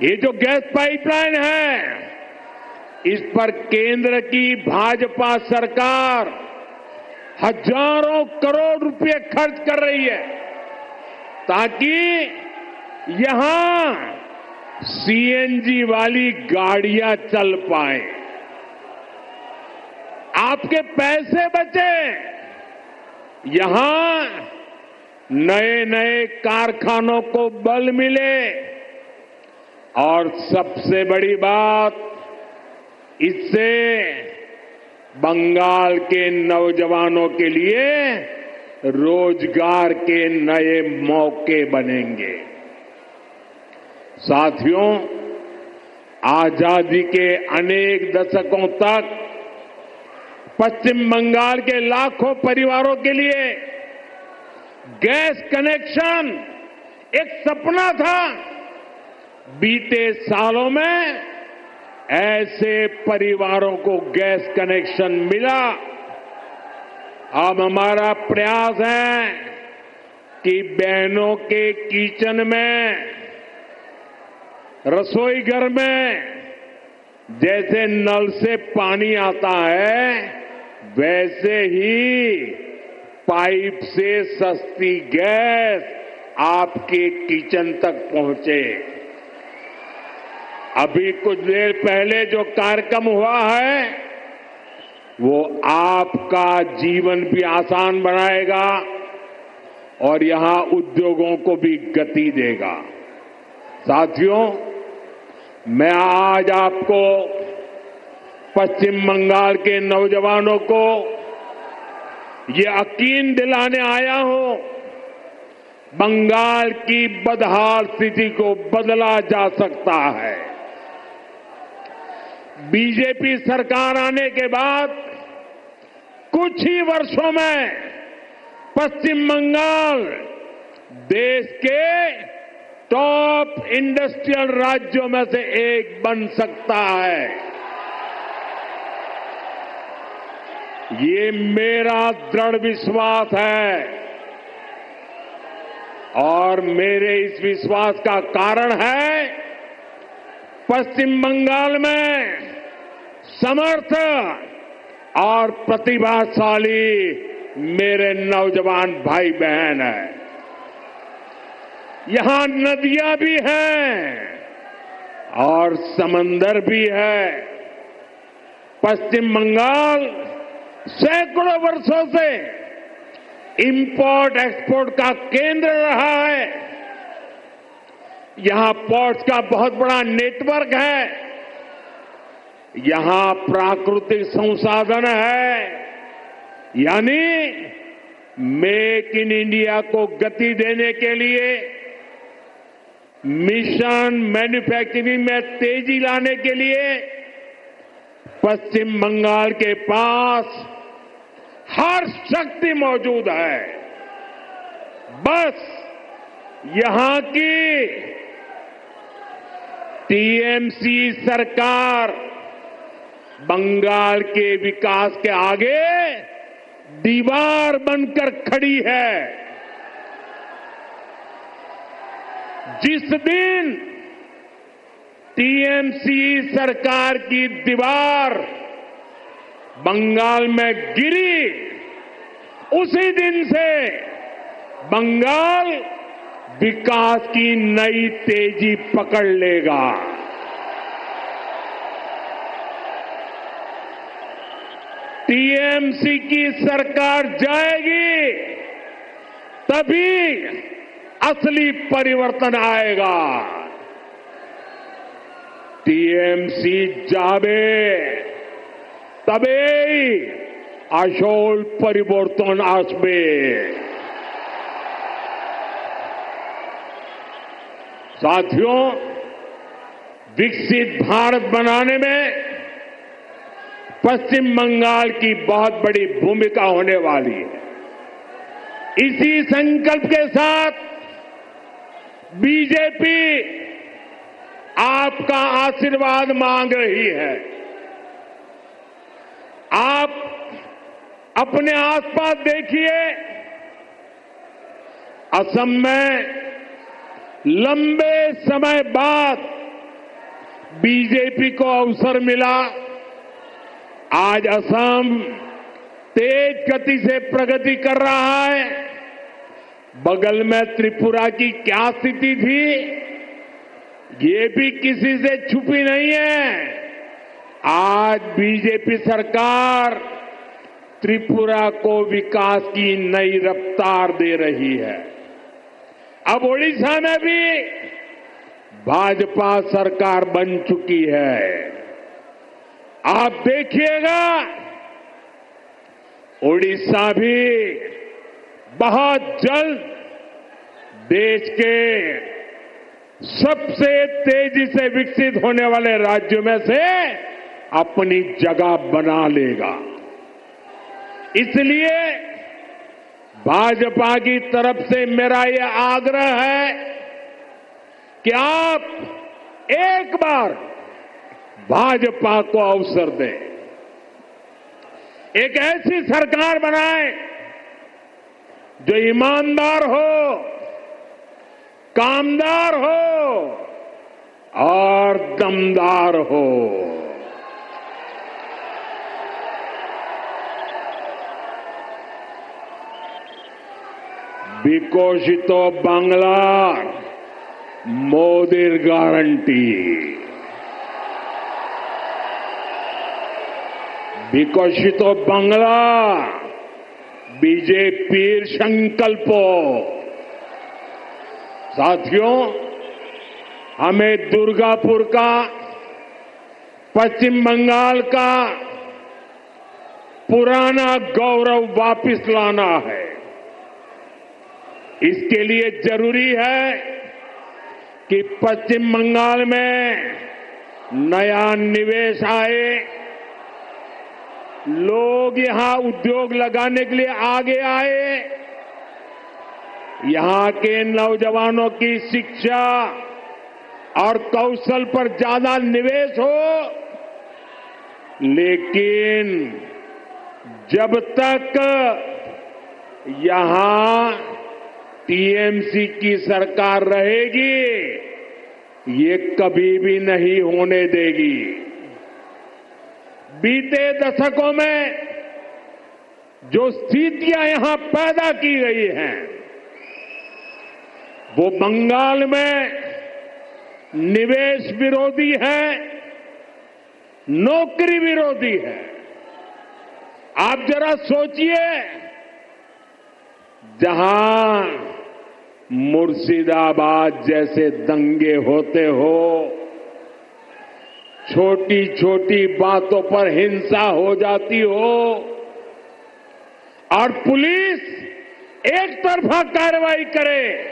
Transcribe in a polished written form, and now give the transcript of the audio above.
ये जो gas pipeline है, इस पर केंद्र की भाजपा सरकार हजारों करोड़ रुपए खर्च कर रही है ताकि यहां सीएनजी वाली गाड़ियां चल पाए, आपके पैसे बचे, यहां नए नए कारखानों को बल मिले और सबसे बड़ी बात, इससे बंगाल के नौजवानों के लिए रोजगार के नए मौके बनेंगे। साथियों, आजादी के अनेक दशकों तक पश्चिम बंगाल के लाखों परिवारों के लिए गैस कनेक्शन एक सपना था। बीते सालों में ऐसे परिवारों को गैस कनेक्शन मिला। अब हमारा प्रयास है कि बहनों के किचन में, रसोई घर में जैसे नल से पानी आता है, वैसे ही पाइप से सस्ती गैस आपके किचन तक पहुंचे। अभी कुछ देर पहले जो कार्यक्रम हुआ है, वो आपका जीवन भी आसान बनाएगा और यहां उद्योगों को भी गति देगा। साथियों, मैं आज आपको पश्चिम बंगाल के नौजवानों को ये यकीन दिलाने आया हूं, बंगाल की बदहाल स्थिति को बदला जा सकता है। बीजेपी सरकार आने के बाद कुछ ही वर्षों में पश्चिम बंगाल देश के टॉप इंडस्ट्रियल राज्यों में से एक बन सकता है। ये मेरा दृढ़ विश्वास है और मेरे इस विश्वास का कारण है पश्चिम बंगाल में समर्थ और प्रतिभाशाली मेरे नौजवान भाई बहन हैं। यहां नदियां भी हैं और समंदर भी है। पश्चिम बंगाल सैकड़ों वर्षों से इंपोर्ट एक्सपोर्ट का केंद्र रहा है। यहां पोर्ट्स का बहुत बड़ा नेटवर्क है। यहां प्राकृतिक संसाधन है, यानी मेक इन इंडिया को गति देने के लिए, मिशन मैन्युफैक्चरिंग में तेजी लाने के लिए पश्चिम बंगाल के पास हर शक्ति मौजूद है। बस यहां की टीएमसी सरकार बंगाल के विकास के आगे दीवार बनकर खड़ी है। जिस दिन टीएमसी सरकार की दीवार बंगाल में गिरी, उसी दिन से बंगाल विकास की नई तेजी पकड़ लेगा। टीएमसी की सरकार जाएगी, तभी असली परिवर्तन आएगा। टीएमसी जावे तबे আসল परिवर्तन আসবে। साथियों, विकसित भारत बनाने में पश्चिम बंगाल की बहुत बड़ी भूमिका होने वाली है। इसी संकल्प के साथ बीजेपी आपका आशीर्वाद मांग रही है। आप अपने आसपास देखिए, असम में लंबे समय बाद बीजेपी को अवसर मिला। आज असम तेज गति से प्रगति कर रहा है। बगल में त्रिपुरा की क्या स्थिति थी, ये भी किसी से छुपी नहीं है। आज बीजेपी सरकार त्रिपुरा को विकास की नई रफ्तार दे रही है। अब ओडिशा में भी भाजपा सरकार बन चुकी है। आप देखिएगा, ओडिशा भी बहुत जल्द देश के सबसे तेजी से विकसित होने वाले राज्यों में से अपनी जगह बना लेगा। इसलिए भाजपा की तरफ से मेरा यह आग्रह है कि आप एक बार भाजपा को अवसर दें, एक ऐसी सरकार बनाएं जो ईमानदार हो, कामदार हो और दमदार हो। विकसित बांग्लार मोदीर गारंटी। विकसित बांग्ला बीजेपीर संकल्प। साथियों, हमें दुर्गापुर का, पश्चिम बंगाल का पुराना गौरव वापस लाना है। इसके लिए जरूरी है कि पश्चिम बंगाल में नया निवेश आए, लोग यहां उद्योग लगाने के लिए आगे आए, यहां के नौजवानों की शिक्षा और कौशल पर ज्यादा निवेश हो। लेकिन जब तक यहां टीएमसी की सरकार रहेगी, ये कभी भी नहीं होने देगी। बीते दशकों में जो स्थितियां यहां पैदा की गई हैं, वो बंगाल में निवेश विरोधी है, नौकरी विरोधी है। आप जरा सोचिए, जहां मुर्शिदाबाद जैसे दंगे होते हो, छोटी छोटी बातों पर हिंसा हो जाती हो और पुलिस एक तरफा कार्रवाई करे,